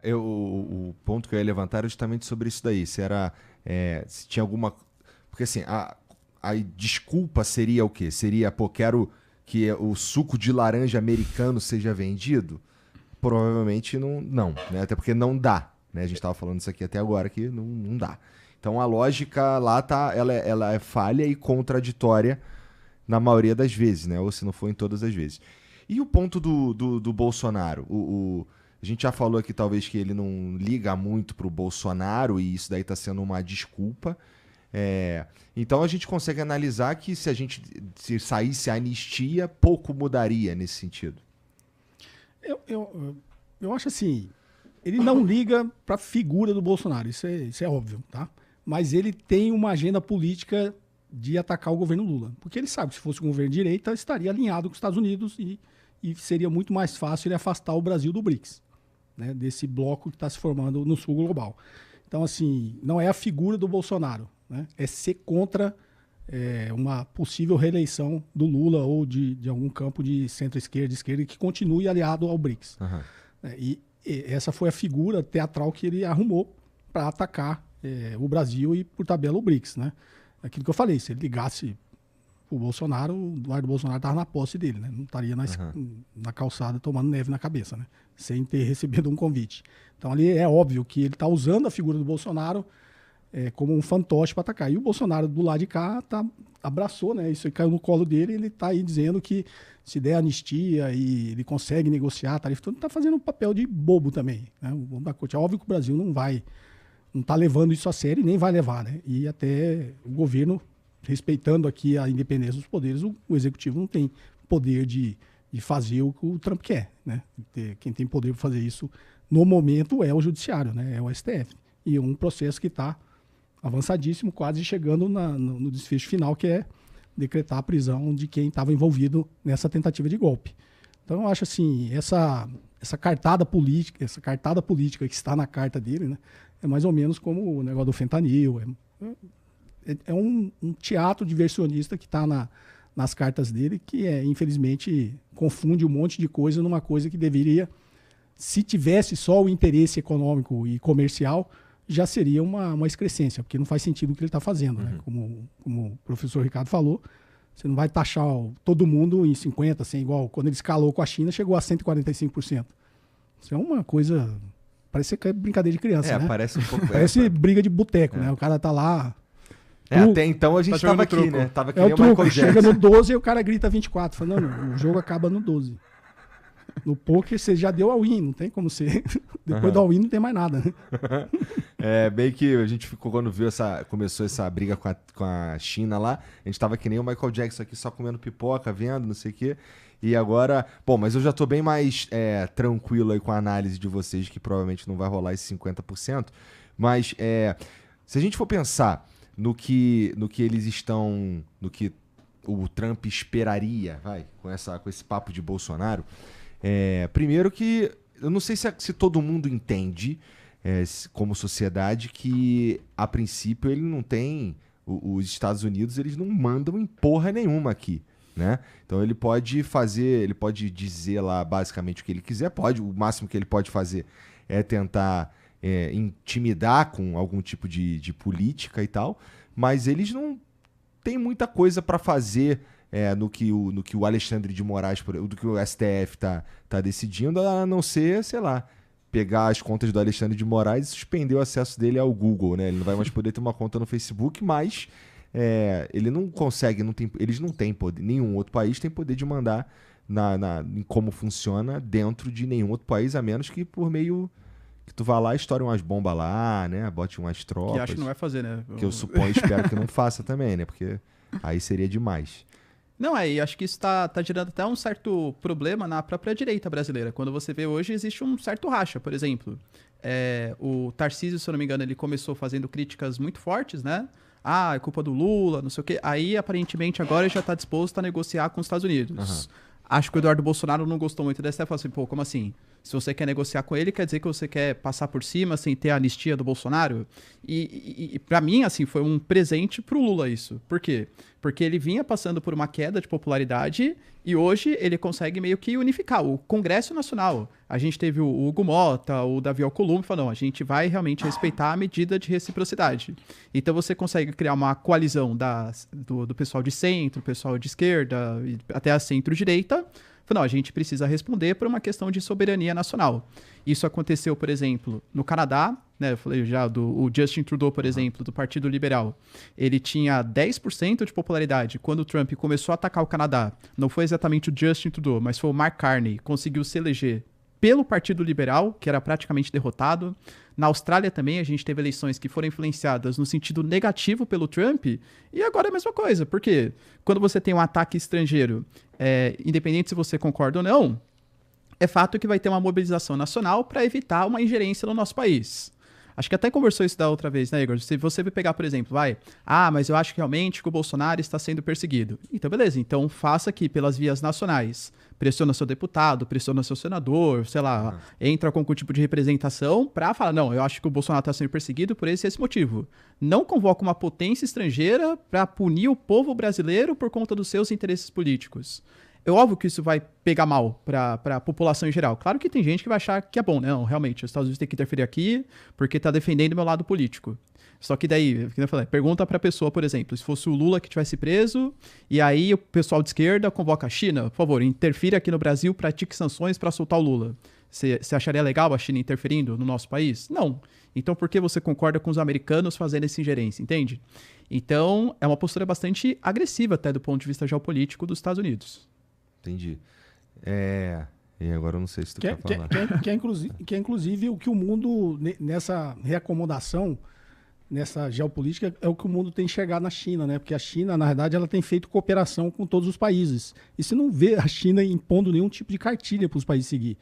O ponto que eu ia levantar era justamente sobre isso daí. Se era. Se tinha alguma. Porque assim, a desculpa seria o quê? Seria, pô, quero que o suco de laranja americano seja vendido? Provavelmente não, né? Até porque não dá, né? A gente estava falando isso aqui até agora que não dá. Então a lógica lá tá, ela é falha e contraditória na maioria das vezes, né? Ou se não for em todas as vezes. E o ponto do Bolsonaro? A gente já falou aqui talvez que ele não liga muito pro Bolsonaro e isso daí tá sendo uma desculpa. Então a gente consegue analisar que se saísse a anistia, pouco mudaria nesse sentido. Eu acho assim, ele não liga para a figura do Bolsonaro, isso é óbvio, tá? Mas ele tem uma agenda política de atacar o governo Lula. Porque ele sabe que se fosse um governo de direita, estaria alinhado com os Estados Unidos e seria muito mais fácil ele afastar o Brasil do BRICS, né? Desse bloco que está se formando no sul global. Então, assim, não é a figura do Bolsonaro, né? É ser contra uma possível reeleição do Lula ou de algum campo de centro-esquerda, esquerda, que continue aliado ao BRICS. Uhum. E essa foi a figura teatral que ele arrumou para atacar o Brasil e, por tabela, o BRICS, né? Aquilo que eu falei, se ele ligasse o Bolsonaro, o Eduardo Bolsonaro estava na posse dele, né? Não estaria na calçada tomando neve na cabeça, né? Sem ter recebido um convite. Então ali é óbvio que ele está usando a figura do Bolsonaro como um fantoche para atacar. E o Bolsonaro do lado de cá abraçou, né? Isso aí caiu no colo dele, ele está aí dizendo que se der anistia e ele consegue negociar a tarifa, ele está fazendo um papel de bobo também, né? O bobo da corte. É óbvio que o Brasil não está levando isso a sério e nem vai levar, né? E até o governo, respeitando aqui a independência dos poderes, o executivo não tem poder de fazer o que o Trump quer, né? Quem tem poder para fazer isso no momento é o judiciário, né? É o STF. E um processo que está avançadíssimo, quase chegando no desfecho final, que é decretar a prisão de quem estava envolvido nessa tentativa de golpe. Então eu acho assim, essa cartada política que está na carta dele, né, é mais ou menos como o negócio do fentanil, é um teatro diversionista que está nas cartas dele, que infelizmente confunde um monte de coisa numa coisa que deveria, se tivesse só o interesse econômico e comercial, já seria uma excrescência, porque não faz sentido o que ele está fazendo, né? Como o professor Ricardo falou, você não vai taxar todo mundo em 50%, assim, igual quando ele escalou com a China, chegou a 145%. Isso é uma coisa... Parece que é brincadeira de criança, né? Parece um pouco... Parece briga de boteco, né? O cara tá lá... até então a gente tava aqui, truco, né? Tava aqui o truco, chega no 12 e o cara grita 24. Fala, não, o jogo acaba no 12. No poker você já deu all-in, não tem como ser. Depois do all-in não tem mais nada, né? Bem que a gente ficou, quando começou essa briga com a China lá, a gente tava que nem o Michael Jackson aqui, só comendo pipoca, vendo, não sei o quê. E agora... Bom, mas eu já tô bem mais tranquilo aí com a análise de vocês, que provavelmente não vai rolar esse 50%. Mas se a gente for pensar no que eles estão... No que o Trump esperaria, com esse papo de Bolsonaro... primeiro que eu não sei se todo mundo entende como sociedade que a princípio ele não tem os Estados Unidos, eles não mandam em porra nenhuma aqui, né? Então ele pode dizer lá basicamente o que ele quiser, o máximo que ele pode fazer é tentar intimidar com algum tipo de política e tal, mas eles não têm muita coisa para fazer no que o Alexandre de Moraes, do que o STF tá decidindo, a não ser, sei lá, pegar as contas do Alexandre de Moraes e suspender o acesso dele ao Google, né? Ele não vai mais poder ter uma conta no Facebook, mas ele não consegue, eles não têm poder, nenhum outro país tem poder de mandar em como funciona dentro de nenhum outro país, a menos que por meio que tu vá lá e estoure umas bombas lá, né? Bote umas tropas. Que acho que não vai fazer, né? Que eu suponho e espero que não faça também, né? Porque aí seria demais. Não, e acho que isso tá gerando até um certo problema na própria direita brasileira. Quando você vê hoje, existe um certo racha, por exemplo. O Tarcísio, se eu não me engano, ele começou fazendo críticas muito fortes, né? Ah, é culpa do Lula, não sei o quê. Aí, aparentemente, agora ele já tá disposto a negociar com os Estados Unidos. Acho que o Eduardo Bolsonaro não gostou muito dessa. Ele falou assim, pô, como assim? Se você quer negociar com ele, quer dizer que você quer passar por cima sem ter a anistia do Bolsonaro? E para mim, assim, foi um presente pro Lula isso. Por quê? Porque ele vinha passando por uma queda de popularidade e hoje ele consegue meio que unificar o Congresso Nacional. A gente teve o Hugo Mota, o Davi Alcolumbre, falando, não, a gente vai realmente respeitar a medida de reciprocidade. Então você consegue criar uma coalizão do pessoal de centro, pessoal de esquerda, até a centro-direita. Não, a gente precisa responder por uma questão de soberania nacional. Isso aconteceu, por exemplo, no Canadá, né? Eu falei já o Justin Trudeau, por exemplo, do Partido Liberal. Ele tinha 10% de popularidade quando o Trump começou a atacar o Canadá. Não foi exatamente o Justin Trudeau, mas foi o Mark Carney, conseguiu se eleger pelo Partido Liberal, que era praticamente derrotado. Na Austrália também a gente teve eleições que foram influenciadas no sentido negativo pelo Trump, e agora é a mesma coisa. Por quê? Quando você tem um ataque estrangeiro, independente se você concorda ou não, é fato que vai ter uma mobilização nacional para evitar uma ingerência no nosso país. Acho que até conversou isso da outra vez, né, Igor? Se você vai pegar, por exemplo, mas eu acho que realmente que o Bolsonaro está sendo perseguido. Então, beleza. Então, faça aqui pelas vias nacionais. Pressiona seu deputado, pressiona seu senador, sei lá, entra com algum tipo de representação para falar, não, eu acho que o Bolsonaro está sendo perseguido por esse motivo. Não convoca uma potência estrangeira para punir o povo brasileiro por conta dos seus interesses políticos. É óbvio que isso vai pegar mal para a população em geral. Claro que tem gente que vai achar que é bom, né? Não, realmente, os Estados Unidos têm que interferir aqui porque está defendendo o meu lado político. Só que daí, como eu falei, pergunta para a pessoa, por exemplo, se fosse o Lula que tivesse preso, e aí o pessoal de esquerda convoca a China, por favor, interfira aqui no Brasil, pratique sanções para soltar o Lula. Você acharia legal a China interferindo no nosso país? Não. Então por que você concorda com os americanos fazendo essa ingerência, entende? Então é uma postura bastante agressiva até do ponto de vista geopolítico dos Estados Unidos. Entendi. E agora eu não sei se tu quer falar. Que é inclusive o que o mundo, nessa reacomodação, nessa geopolítica, é o que o mundo tem enxergado na China, né? Porque a China, na verdade, ela tem feito cooperação com todos os países. E você não vê a China impondo nenhum tipo de cartilha para os países seguir.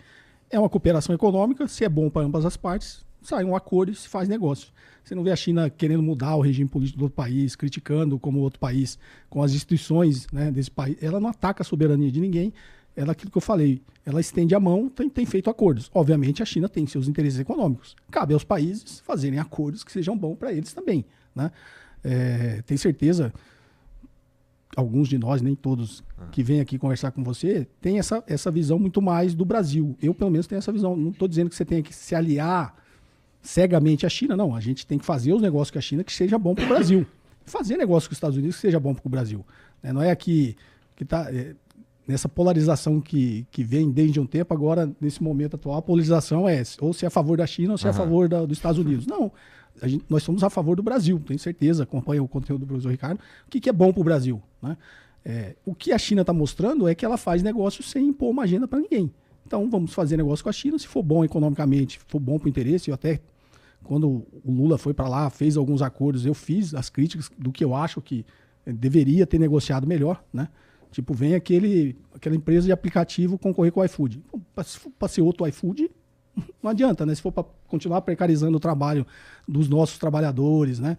É uma cooperação econômica, se é bom para ambas as partes, sai um acordo e se faz negócio. Você não vê a China querendo mudar o regime político do outro país, criticando como outro país, com as instituições, né, desse país. Ela não ataca a soberania de ninguém. Ela, aquilo que eu falei, ela estende a mão, tem feito acordos. Obviamente, a China tem seus interesses econômicos. Cabe aos países fazerem acordos que sejam bons para eles também, né? Tenho certeza, alguns de nós, nem todos, que vêm aqui conversar com você, tem essa visão muito mais do Brasil. Eu, pelo menos, tenho essa visão. Não estou dizendo que você tenha que se aliar cegamente à China, não. A gente tem que fazer os negócios com a China que seja bom para o Brasil. Fazer negócio com os Estados Unidos que seja bom para o Brasil. Não é aqui que está... nessa polarização que vem desde um tempo, agora, nesse momento atual, a polarização é ou se é a favor da China ou se é a favor dos Estados Unidos. Não, nós somos a favor do Brasil, tenho certeza, acompanha o conteúdo do professor Ricardo. O que é bom para o Brasil? Né? O que a China está mostrando é que ela faz negócio sem impor uma agenda para ninguém. Então, vamos fazer negócio com a China, se for bom economicamente, for bom para o interesse. Eu até, quando o Lula foi para lá, fez alguns acordos, eu fiz as críticas do que eu acho que deveria ter negociado melhor, né? Tipo, vem aquela empresa de aplicativo concorrer com o iFood. Para ser outro iFood, não adianta, né? Se for para continuar precarizando o trabalho dos nossos trabalhadores, né?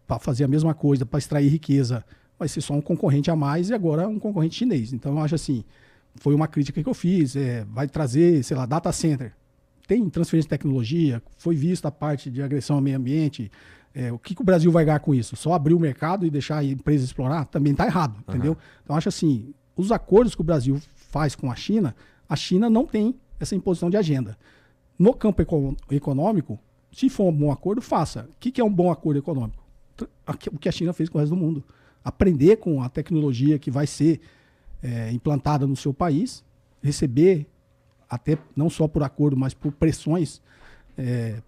Para fazer a mesma coisa, para extrair riqueza, vai ser só um concorrente a mais e agora um concorrente chinês. Então, eu acho assim, foi uma crítica que eu fiz. Vai trazer, sei lá, data center. Tem transferência de tecnologia, foi vista a parte de agressão ao meio ambiente. O que o Brasil vai ganhar com isso? Só abrir o mercado e deixar a empresa explorar? Também está errado, entendeu? Então, acho assim, os acordos que o Brasil faz com a China não tem essa imposição de agenda. No campo econômico, se for um bom acordo, faça. O que é um bom acordo econômico? O que a China fez com o resto do mundo. Aprender com a tecnologia que vai ser implantada no seu país, receber, até não só por acordo, mas por pressões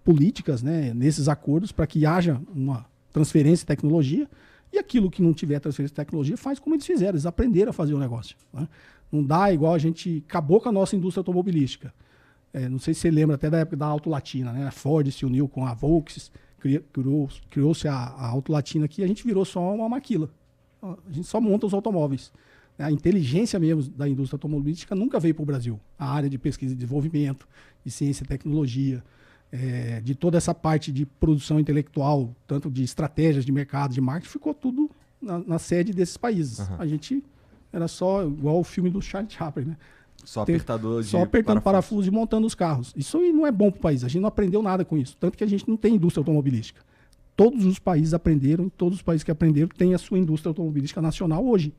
políticas, né, nesses acordos, para que haja uma transferência de tecnologia, e aquilo que não tiver transferência de tecnologia faz como eles fizeram, eles aprenderam a fazer o negócio, né? Não dá igual a gente acabou com a nossa indústria automobilística. Não sei se você lembra até da época da Auto Latina, né? A Ford se uniu com a Volkswagen, criou-se a Auto Latina aqui, a gente virou só uma maquila. A gente só monta os automóveis. A inteligência mesmo da indústria automobilística nunca veio para o Brasil. A área de pesquisa e desenvolvimento, de ciência e tecnologia, de toda essa parte de produção intelectual, tanto de estratégias de mercado, de marketing, ficou tudo na sede desses países. A gente era só igual o filme do Charlie Chaplin, né? Só apertador de Só apertando parafuso e montando os carros. Isso aí não é bom para o país. A gente não aprendeu nada com isso. Tanto que a gente não tem indústria automobilística. Todos os países aprenderam, e todos os países que aprenderam têm a sua indústria automobilística nacional hoje.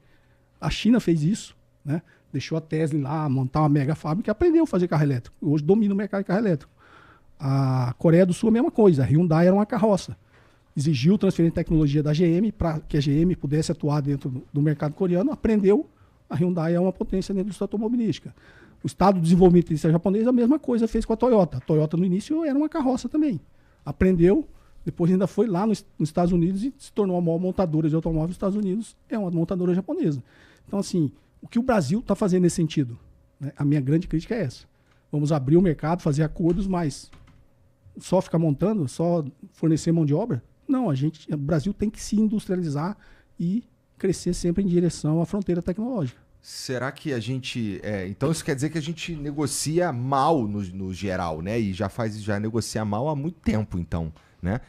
A China fez isso, né? Deixou a Tesla lá montar uma mega fábrica e aprendeu a fazer carro elétrico. Hoje domina o mercado de carro elétrico. A Coreia do Sul, a mesma coisa. A Hyundai era uma carroça. Exigiu transferência de tecnologia da GM para que a GM pudesse atuar dentro do mercado coreano. Aprendeu. A Hyundai é uma potência na indústria automobilística. O Estado de Desenvolvimento japonês, a mesma coisa fez com a Toyota. A Toyota, no início, era uma carroça também. Aprendeu, depois ainda foi lá nos Estados Unidos e se tornou a maior montadora de automóveis dos Estados Unidos. É uma montadora japonesa. Então, assim, o que o Brasil está fazendo nesse sentido? Né? A minha grande crítica é essa. Vamos abrir o mercado, fazer acordos, mas só ficar montando, só fornecer mão de obra? Não, o Brasil tem que se industrializar e crescer sempre em direção à fronteira tecnológica. Será que a gente... então isso quer dizer que a gente negocia mal no geral, né? E já negocia mal há muito tempo, então, né?